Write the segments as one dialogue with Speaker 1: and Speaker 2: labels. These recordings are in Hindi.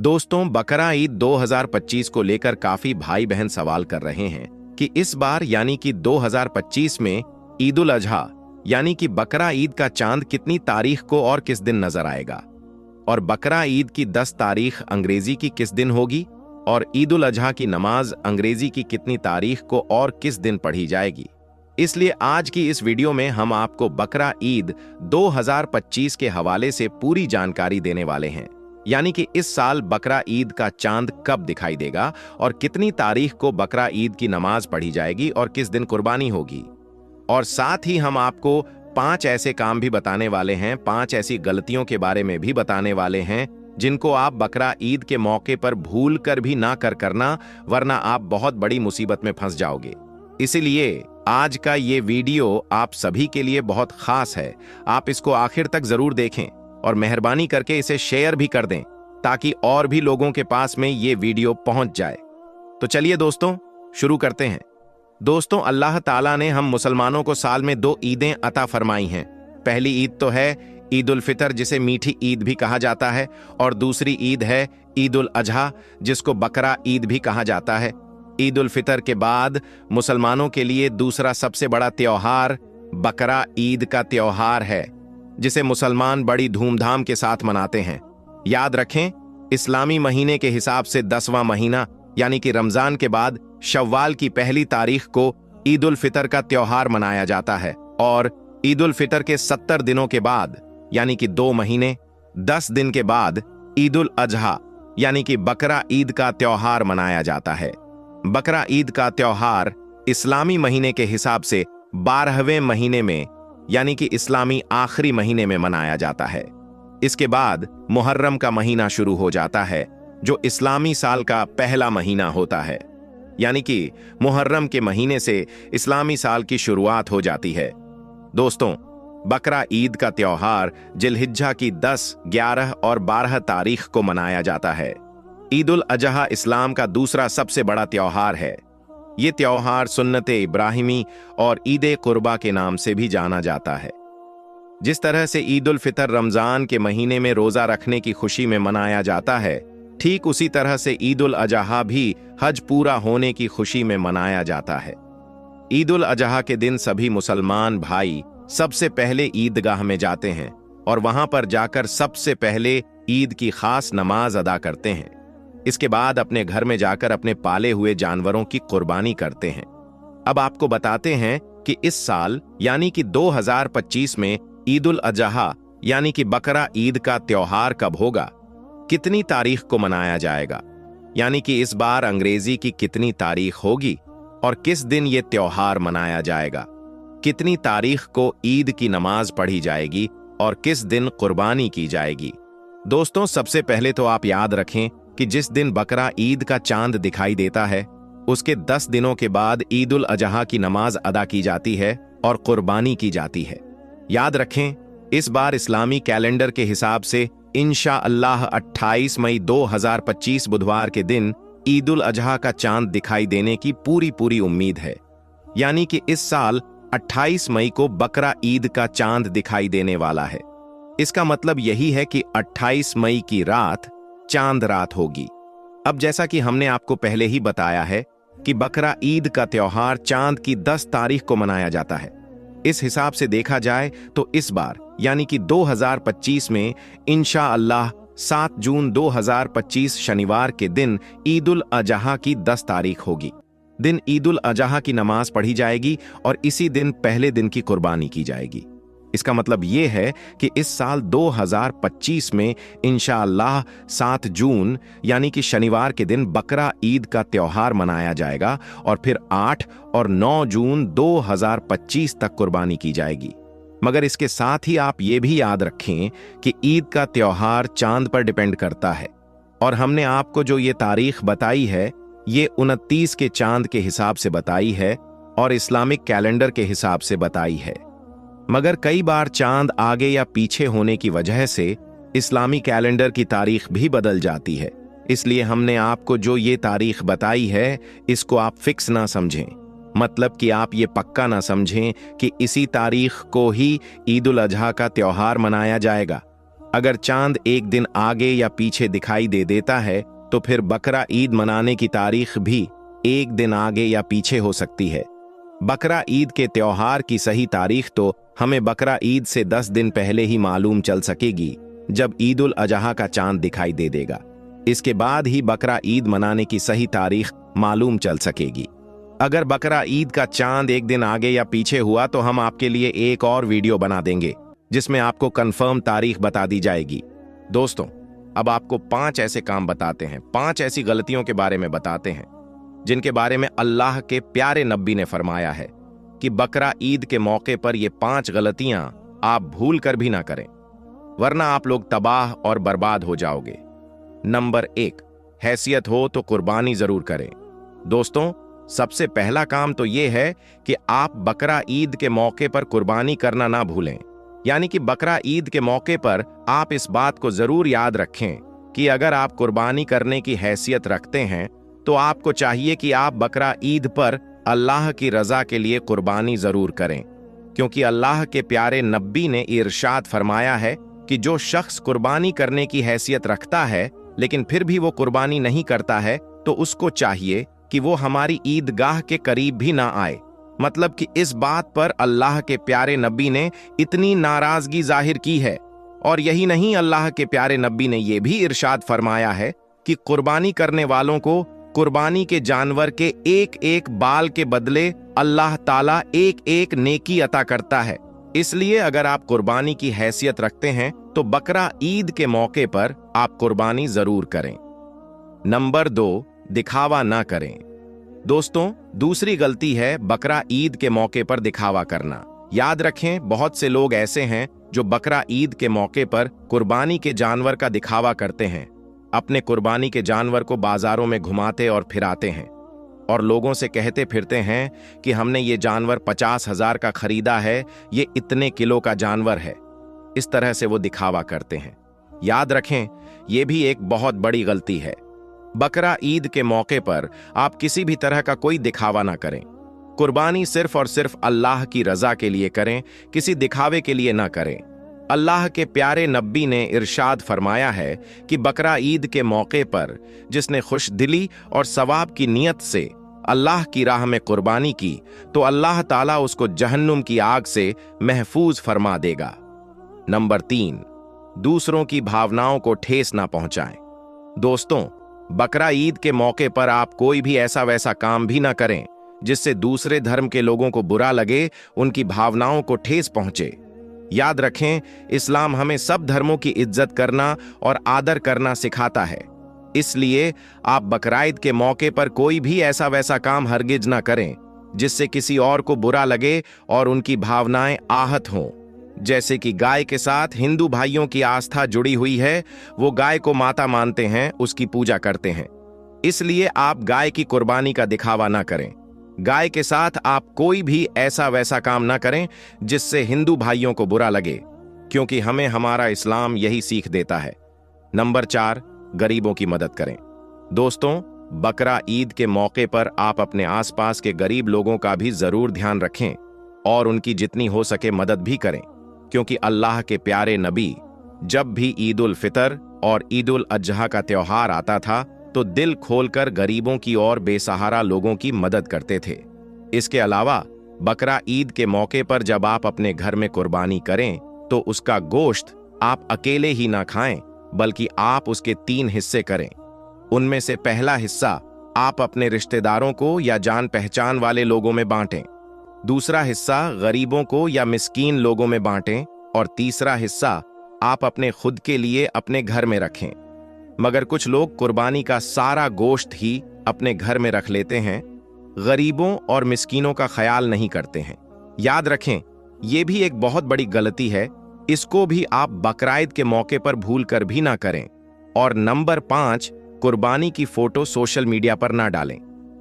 Speaker 1: दोस्तों, बकरा ईद 2025 को लेकर काफी भाई बहन सवाल कर रहे हैं कि इस बार यानी कि 2025 में ईद उल अजहा यानी कि बकरा ईद का चांद कितनी तारीख को और किस दिन नजर आएगा, और बकरा ईद की 10 तारीख अंग्रेजी की किस दिन होगी, और ईद उल अजहा की नमाज अंग्रेजी की कितनी तारीख को और किस दिन पढ़ी जाएगी। इसलिए आज की इस वीडियो में हम आपको बकरा ईद 2025 के हवाले से पूरी जानकारी देने वाले हैं, यानी कि इस साल बकरा ईद का चांद कब दिखाई देगा और कितनी तारीख को बकरा ईद की नमाज पढ़ी जाएगी और किस दिन कुर्बानी होगी। और साथ ही हम आपको 5 ऐसे काम भी बताने वाले हैं, 5 ऐसी गलतियों के बारे में भी बताने वाले हैं जिनको आप बकरा ईद के मौके पर भूल कर भी ना करना, वरना आप बहुत बड़ी मुसीबत में फंस जाओगे। इसीलिए आज का ये वीडियो आप सभी के लिए बहुत खास है। आप इसको आखिर तक जरूर देखें और मेहरबानी करके इसे शेयर भी कर दें ताकि और भी लोगों के पास में ये वीडियो पहुंच जाए। तो चलिए दोस्तों, शुरू करते हैं। दोस्तों, अल्लाह ताला ने हम मुसलमानों को साल में 2 ईदें अता फरमाई हैं। पहली ईद तो है ईद उल फितर, जिसे मीठी ईद भी कहा जाता है, और दूसरी ईद है ईद उल अजहा, जिसको बकरा ईद भी कहा जाता है। ईद उल फितर के बाद मुसलमानों के लिए दूसरा सबसे बड़ा त्योहार बकरा ईद का त्योहार है, जिसे मुसलमान बड़ी धूमधाम के साथ मनाते हैं। याद रखें, इस्लामी महीने के हिसाब से 10वां महीना यानी कि रमजान के बाद शव्वाल की पहली तारीख को ईद उल फितर का त्योहार मनाया जाता है, और ईद उल फितर के 70 दिनों के बाद यानी कि 2 महीने 10 दिन के बाद ईद उल अजहा यानी कि बकरा ईद का त्योहार मनाया जाता है। बकरा ईद का त्योहार इस्लामी महीने के हिसाब से 12वें महीने में यानी कि इस्लामी आखिरी महीने में मनाया जाता है। इसके बाद मुहर्रम का महीना शुरू हो जाता है, जो इस्लामी साल का पहला महीना होता है, यानी कि मुहर्रम के महीने से इस्लामी साल की शुरुआत हो जाती है। दोस्तों, बकरा ईद का त्योहार जिलहिज्जा की 10, 11 और 12 तारीख को मनाया जाता है। ईद उल अजहा इस्लाम का दूसरा सबसे बड़ा त्योहार है। ये त्योहार सुन्नते इब्राहिमी और ईद कुर्बा के नाम से भी जाना जाता है। जिस तरह से ईद उल फितर रमजान के महीने में रोजा रखने की खुशी में मनाया जाता है, ठीक उसी तरह से ईद उल अजहा भी हज पूरा होने की खुशी में मनाया जाता है। ईद उल अजहा के दिन सभी मुसलमान भाई सबसे पहले ईदगाह में जाते हैं और वहां पर जाकर सबसे पहले ईद की खास नमाज अदा करते हैं। इसके बाद अपने घर में जाकर अपने पाले हुए जानवरों की कुर्बानी करते हैं। अब आपको बताते हैं कि इस साल यानी कि 2025 में ईद उल अजहा यानी कि बकरा ईद का त्योहार कब होगा, कितनी तारीख को मनाया जाएगा, यानी कि इस बार अंग्रेजी की कितनी तारीख होगी और किस दिन ये त्योहार मनाया जाएगा, कितनी तारीख को ईद की नमाज पढ़ी जाएगी और किस दिन कुर्बानी की जाएगी। दोस्तों, सबसे पहले तो आप याद रखें कि जिस दिन बकरा ईद का चांद दिखाई देता है, उसके 10 दिनों के बाद ईद उल अजहा की नमाज अदा की जाती है और कुर्बानी की जाती है। याद रखें, इस बार इस्लामी कैलेंडर के हिसाब से इंशाअल्लाह 28 मई 2025 बुधवार के दिन ईद उल अजहा का चांद दिखाई देने की पूरी उम्मीद है, यानी कि इस साल 28 मई को बकरा ईद का चांद दिखाई देने वाला है। इसका मतलब यही है कि 28 मई की रात चांद रात होगी। अब जैसा कि हमने आपको पहले ही बताया है कि बकरा ईद का त्योहार चांद की 10 तारीख को मनाया जाता है। इस हिसाब से देखा जाए तो इस बार यानी कि 2025 में इंशाअल्लाह 7 जून 2025 शनिवार के दिन ईद उल अजहा की 10 तारीख होगी। दिन ईद उल अजहा की नमाज पढ़ी जाएगी और इसी दिन पहले दिन की कुर्बानी की जाएगी। इसका मतलब ये है कि इस साल 2025 में इंशाअल्लाह 7 जून यानी कि शनिवार के दिन बकरा ईद का त्योहार मनाया जाएगा और फिर 8 और 9 जून 2025 तक कुर्बानी की जाएगी। मगर इसके साथ ही आप ये भी याद रखें कि ईद का त्योहार चांद पर डिपेंड करता है, और हमने आपको जो ये तारीख बताई है ये 29 के चांद के हिसाब से बताई है और इस्लामिक कैलेंडर के हिसाब से बताई है। मगर कई बार चांद आगे या पीछे होने की वजह से इस्लामी कैलेंडर की तारीख भी बदल जाती है। इसलिए हमने आपको जो ये तारीख बताई है इसको आप फिक्स ना समझें, मतलब कि आप ये पक्का ना समझें कि इसी तारीख को ही ईद उल अजहा का त्योहार मनाया जाएगा। अगर चांद एक दिन आगे या पीछे दिखाई दे देता है तो फिर बकरा ईद मनाने की तारीख भी एक दिन आगे या पीछे हो सकती है। बकरा ईद के त्योहार की सही तारीख तो हमें बकरा ईद से 10 दिन पहले ही मालूम चल सकेगी, जब ईद उल अजहा का चांद दिखाई दे देगा। इसके बाद ही बकरा ईद मनाने की सही तारीख मालूम चल सकेगी। अगर बकरा ईद का चांद एक दिन आगे या पीछे हुआ तो हम आपके लिए एक और वीडियो बना देंगे जिसमें आपको कंफर्म तारीख बता दी जाएगी। दोस्तों, अब आपको 5 ऐसे काम बताते हैं, 5 ऐसी गलतियों के बारे में बताते हैं जिनके बारे में अल्लाह के प्यारे नबी ने फरमाया है कि बकरा ईद के मौके पर ये 5 गलतियां आप भूल कर भी ना करें, वरना आप लोग तबाह और बर्बाद हो जाओगे। नंबर 1, हैसियत हो तो कुर्बानी जरूर करें। दोस्तों, सबसे पहला काम तो यह है कि आप बकरा ईद के मौके पर कुर्बानी करना ना भूलें। यानी कि बकरा ईद के मौके पर आप इस बात को जरूर याद रखें कि अगर आप कुर्बानी करने की हैसियत रखते हैं तो आपको चाहिए कि आप बकरा ईद पर अल्लाह की रजा के लिए कुर्बानी जरूर करें, क्योंकि अल्लाह के प्यारे नबी ने इरशाद फरमाया है कि जो शख्स कुर्बानी करने की हैसियत रखता है लेकिन फिर भी वो कुर्बानी नहीं करता है तो उसको चाहिए कि वो हमारी ईदगाह के करीब भी ना आए। मतलब कि इस बात पर अल्लाह के प्यारे नबी ने इतनी नाराजगी जाहिर की है। और यही नहीं, अल्लाह के प्यारे नबी ने यह भी इरशाद फरमाया है कि कुर्बानी करने वालों को कुर्बानी के जानवर के एक एक बाल के बदले अल्लाह ताला एक एक नेकी अता करता है। इसलिए अगर आप कुर्बानी की हैसियत रखते हैं तो बकरा ईद के मौके पर आप कुर्बानी जरूर करें। नंबर 2, दिखावा ना करें। दोस्तों, दूसरी गलती है बकरा ईद के मौके पर दिखावा करना। याद रखें, बहुत से लोग ऐसे हैं जो बकरा ईद के मौके पर कुर्बानी के जानवर का दिखावा करते हैं, अपने कुर्बानी के जानवर को बाजारों में घुमाते और फिराते हैं और लोगों से कहते फिरते हैं कि हमने ये जानवर 50,000 का खरीदा है, ये इतने किलो का जानवर है। इस तरह से वो दिखावा करते हैं। याद रखें, ये भी एक बहुत बड़ी गलती है। बकरा ईद के मौके पर आप किसी भी तरह का कोई दिखावा ना करें। कुर्बानी सिर्फ और सिर्फ अल्लाह की रजा के लिए करें, किसी दिखावे के लिए ना करें। अल्लाह के प्यारे नबी ने इरशाद फरमाया है कि बकरा ईद के मौके पर जिसने खुशदिली और सवाब की नियत से अल्लाह की राह में कुर्बानी की तो अल्लाह ताला उसको जहन्नुम की आग से महफूज फरमा देगा। नंबर 3, दूसरों की भावनाओं को ठेस ना पहुंचाएं। दोस्तों, बकरा ईद के मौके पर आप कोई भी ऐसा वैसा काम भी ना करें जिससे दूसरे धर्म के लोगों को बुरा लगे, उनकी भावनाओं को ठेस पहुंचे। याद रखें, इस्लाम हमें सब धर्मों की इज्जत करना और आदर करना सिखाता है। इसलिए आप बकरा ईद के मौके पर कोई भी ऐसा वैसा काम हरगिज ना करें जिससे किसी और को बुरा लगे और उनकी भावनाएं आहत हों। जैसे कि गाय के साथ हिंदू भाइयों की आस्था जुड़ी हुई है, वो गाय को माता मानते हैं, उसकी पूजा करते हैं। इसलिए आप गाय की कुर्बानी का दिखावा ना करें। गाय के साथ आप कोई भी ऐसा वैसा काम ना करें जिससे हिंदू भाइयों को बुरा लगे, क्योंकि हमें हमारा इस्लाम यही सीख देता है। नंबर 4, गरीबों की मदद करें। दोस्तों, बकरा ईद के मौके पर आप अपने आसपास के गरीब लोगों का भी जरूर ध्यान रखें और उनकी जितनी हो सके मदद भी करें, क्योंकि अल्लाह के प्यारे नबी जब भी ईद उल फितर और ईद उल अजहा का त्योहार आता था तो दिल खोलकर गरीबों की और बेसहारा लोगों की मदद करते थे। इसके अलावा बकरा ईद के मौके पर जब आप अपने घर में कुर्बानी करें तो उसका गोश्त आप अकेले ही ना खाएं, बल्कि आप उसके 3 हिस्से करें। उनमें से पहला हिस्सा आप अपने रिश्तेदारों को या जान पहचान वाले लोगों में बांटें, दूसरा हिस्सा गरीबों को या मिस्कीन लोगों में बांटें और तीसरा हिस्सा आप अपने खुद के लिए अपने घर में रखें। मगर कुछ लोग कुर्बानी का सारा गोश्त ही अपने घर में रख लेते हैं, गरीबों और मिस्कीनों का ख्याल नहीं करते हैं। याद रखें, यह भी एक बहुत बड़ी गलती है, इसको भी आप बकरा ईद के मौके पर भूल कर भी ना करें। और नंबर 5, कुर्बानी की फोटो सोशल मीडिया पर ना डालें।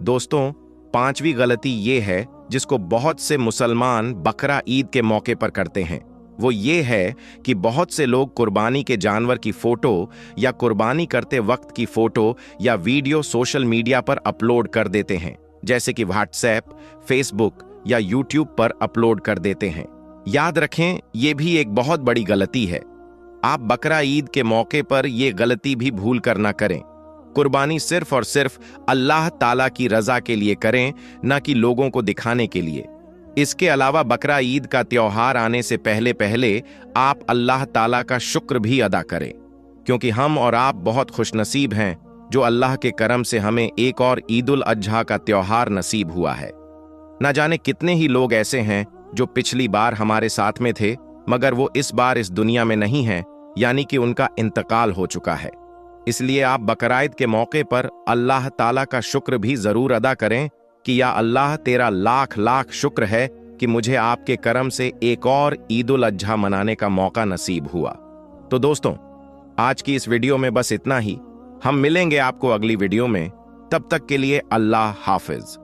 Speaker 1: दोस्तों, 5वीं गलती यह है जिसको बहुत से मुसलमान बकरा ईद के मौके पर करते हैं, वो ये है कि बहुत से लोग कुर्बानी के जानवर की फोटो या कुर्बानी करते वक्त की फोटो या वीडियो सोशल मीडिया पर अपलोड कर देते हैं, जैसे कि व्हाट्सएप, फेसबुक या यूट्यूब पर अपलोड कर देते हैं। याद रखें, यह भी एक बहुत बड़ी गलती है। आप बकरा ईद के मौके पर ये गलती भी भूल कर ना करें। कुर्बानी सिर्फ और सिर्फ अल्लाह ताला की रजा के लिए करें, ना कि लोगों को दिखाने के लिए। इसके अलावा बकरा ईद का त्योहार आने से पहले पहले आप अल्लाह ताला का शुक्र भी अदा करें, क्योंकि हम और आप बहुत खुशनसीब हैं जो अल्लाह के करम से हमें एक और ईद उल अजहा का त्योहार नसीब हुआ है। न जाने कितने ही लोग ऐसे हैं जो पिछली बार हमारे साथ में थे, मगर वो इस बार इस दुनिया में नहीं हैं, यानी कि उनका इंतकाल हो चुका है। इसलिए आप बकराईद के मौके पर अल्लाह ताला का शुक्र भी जरूर अदा करें कि या अल्लाह, तेरा लाख लाख शुक्र है कि मुझे आपके करम से एक और ईद उल अजहा मनाने का मौका नसीब हुआ। तो दोस्तों, आज की इस वीडियो में बस इतना ही। हम मिलेंगे आपको अगली वीडियो में। तब तक के लिए अल्लाह हाफिज।